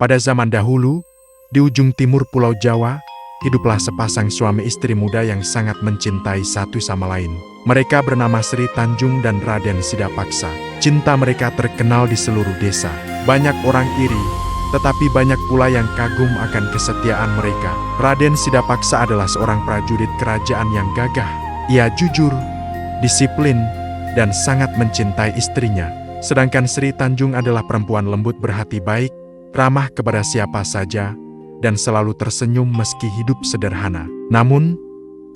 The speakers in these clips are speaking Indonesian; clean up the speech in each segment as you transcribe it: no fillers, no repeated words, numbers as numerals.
Pada zaman dahulu, di ujung timur Pulau Jawa, hiduplah sepasang suami istri muda yang sangat mencintai satu sama lain. Mereka bernama Sri Tanjung dan Raden Sidapaksa. Cinta mereka terkenal di seluruh desa. Banyak orang iri, tetapi banyak pula yang kagum akan kesetiaan mereka. Raden Sidapaksa adalah seorang prajurit kerajaan yang gagah. Ia jujur, disiplin, dan sangat mencintai istrinya. Sedangkan Sri Tanjung adalah perempuan lembut berhati baik, ramah kepada siapa saja, dan selalu tersenyum meski hidup sederhana. Namun,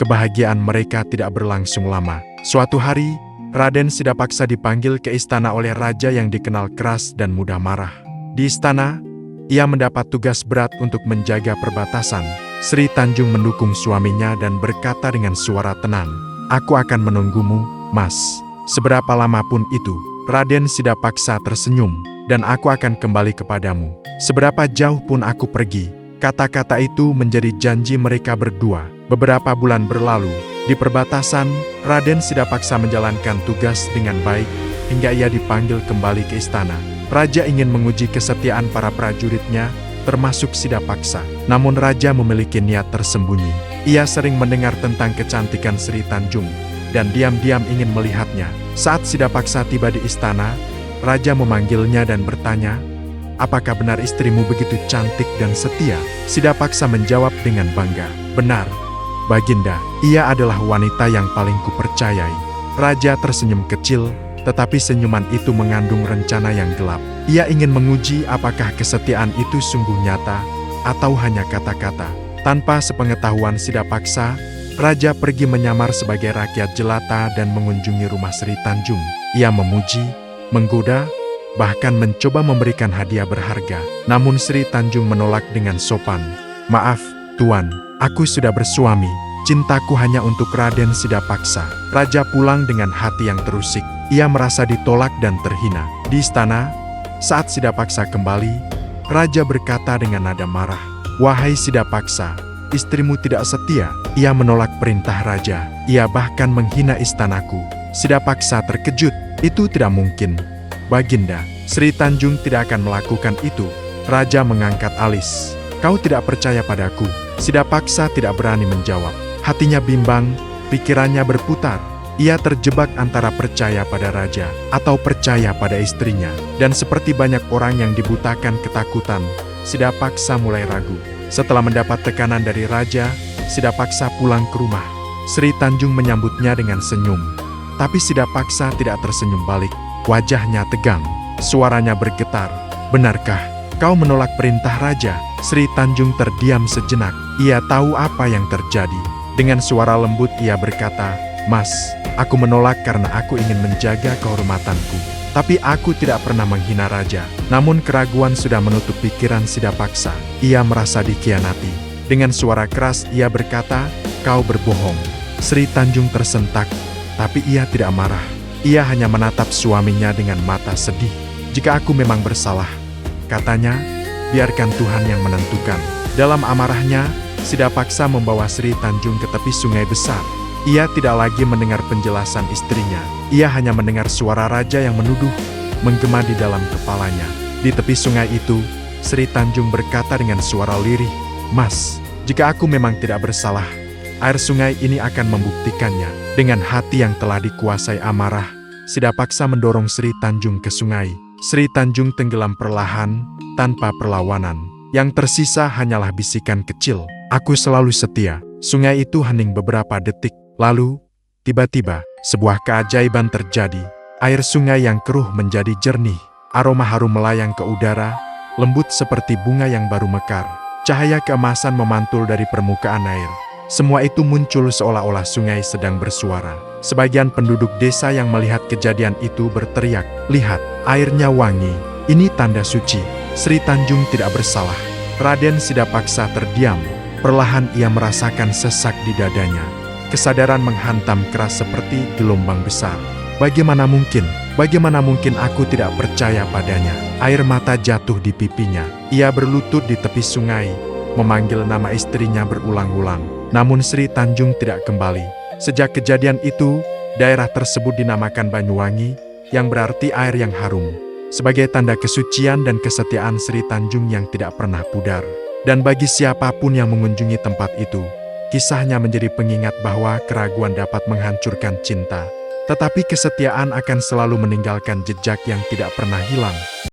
kebahagiaan mereka tidak berlangsung lama. Suatu hari, Raden Sidapaksa dipanggil ke istana oleh raja yang dikenal keras dan mudah marah. Di istana, ia mendapat tugas berat untuk menjaga perbatasan. Sri Tanjung mendukung suaminya dan berkata dengan suara tenang, "Aku akan menunggumu, Mas. Seberapa lama pun itu." Raden Sidapaksa tersenyum, "Dan aku akan kembali kepadamu. Seberapa jauh pun aku pergi." Kata-kata itu menjadi janji mereka berdua. Beberapa bulan berlalu, di perbatasan, Raden Sidapaksa menjalankan tugas dengan baik, hingga ia dipanggil kembali ke istana. Raja ingin menguji kesetiaan para prajuritnya, termasuk Sidapaksa. Namun raja memiliki niat tersembunyi. Ia sering mendengar tentang kecantikan Sri Tanjung, dan diam-diam ingin melihatnya. Saat Sidapaksa tiba di istana, raja memanggilnya dan bertanya, "Apakah benar istrimu begitu cantik dan setia?" Sidapaksa menjawab dengan bangga, "Benar, Baginda, ia adalah wanita yang paling kupercayai." Raja tersenyum kecil, tetapi senyuman itu mengandung rencana yang gelap. Ia ingin menguji apakah kesetiaan itu sungguh nyata, atau hanya kata-kata. Tanpa sepengetahuan Sidapaksa, raja pergi menyamar sebagai rakyat jelata dan mengunjungi rumah Sri Tanjung. Ia memuji, menggoda, bahkan mencoba memberikan hadiah berharga. Namun Sri Tanjung menolak dengan sopan, "Maaf, Tuan, aku sudah bersuami. Cintaku hanya untuk Raden Sidapaksa." Raja pulang dengan hati yang terusik. Ia merasa ditolak dan terhina. Di istana, saat Sidapaksa kembali, raja berkata dengan nada marah, "Wahai Sidapaksa, istrimu tidak setia." Ia menolak perintah raja. Ia bahkan menghina istanaku. Sidapaksa terkejut. "Itu tidak mungkin, Baginda. Sri Tanjung tidak akan melakukan itu." Raja mengangkat alis. "Kau tidak percaya padaku?" Sidapaksa tidak berani menjawab. Hatinya bimbang, pikirannya berputar. Ia terjebak antara percaya pada raja atau percaya pada istrinya. Dan seperti banyak orang yang dibutakan ketakutan, Sidapaksa mulai ragu. Setelah mendapat tekanan dari raja, Sidapaksa pulang ke rumah. Sri Tanjung menyambutnya dengan senyum. Tapi Sidapaksa tidak tersenyum balik. Wajahnya tegang, suaranya bergetar. "Benarkah kau menolak perintah raja?" Sri Tanjung terdiam sejenak. Ia tahu apa yang terjadi. Dengan suara lembut ia berkata, "Mas, aku menolak karena aku ingin menjaga kehormatanku. Tapi aku tidak pernah menghina raja." Namun keraguan sudah menutup pikiran Sidapaksa. Ia merasa dikhianati. Dengan suara keras ia berkata, "Kau berbohong." Sri Tanjung tersentak, tapi ia tidak marah. Ia hanya menatap suaminya dengan mata sedih. "Jika aku memang bersalah," katanya, "biarkan Tuhan yang menentukan." Dalam amarahnya, Sidapaksa membawa Sri Tanjung ke tepi sungai besar. Ia tidak lagi mendengar penjelasan istrinya. Ia hanya mendengar suara raja yang menuduh, menggema di dalam kepalanya. Di tepi sungai itu, Sri Tanjung berkata dengan suara lirih, "Mas, jika aku memang tidak bersalah, air sungai ini akan membuktikannya." Dengan hati yang telah dikuasai amarah, Sidapaksa mendorong Sri Tanjung ke sungai. Sri Tanjung tenggelam perlahan, tanpa perlawanan. Yang tersisa hanyalah bisikan kecil, "Aku selalu setia." Sungai itu hening beberapa detik. Lalu, tiba-tiba, sebuah keajaiban terjadi. Air sungai yang keruh menjadi jernih. Aroma harum melayang ke udara, lembut seperti bunga yang baru mekar. Cahaya keemasan memantul dari permukaan air. Semua itu muncul seolah-olah sungai sedang bersuara. Sebagian penduduk desa yang melihat kejadian itu berteriak, "Lihat, airnya wangi. Ini tanda suci. Sri Tanjung tidak bersalah." Raden Sidapaksa terdiam. Perlahan ia merasakan sesak di dadanya. Kesadaran menghantam keras seperti gelombang besar. Bagaimana mungkin aku tidak percaya padanya? Air mata jatuh di pipinya. Ia berlutut di tepi sungai, memanggil nama istrinya berulang-ulang. Namun Sri Tanjung tidak kembali. Sejak kejadian itu, daerah tersebut dinamakan Banyuwangi, yang berarti air yang harum. sebagai tanda kesucian dan kesetiaan Sri Tanjung yang tidak pernah pudar. Dan bagi siapapun yang mengunjungi tempat itu, kisahnya menjadi pengingat bahwa keraguan dapat menghancurkan cinta, tetapi kesetiaan akan selalu meninggalkan jejak yang tidak pernah hilang.